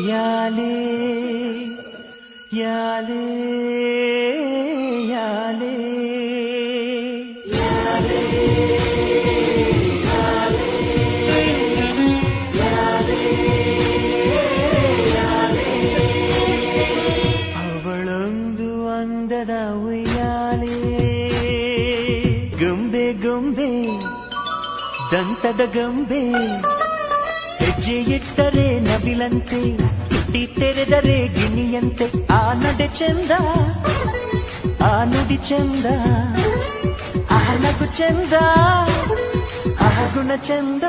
ಯಾಲೇ ಯಾಲೇ ಯಾಲೇ ಯಾಲೇ ಅವಳೊಂದು ಅಂದದ ಉಯ್ಯಾಲೆ ಗೊಂಬೆ ಗೊಂಬೆ ದಂತದ ಗೊಂಬೆ ಹೆಜ್ಜೆ ಇಟ್ಟರೆ ನವಿಲಂತೆ ತುಟಿ ತೆರೆದರೆ ಗಿಣಿಯಂತೆ ಆ ನಡೆ ಚಂದ ಆ ನುಡಿ ಚಂದ ಆ ನಗು ಚಂದ ಆ ಗುಣ ಚಂದ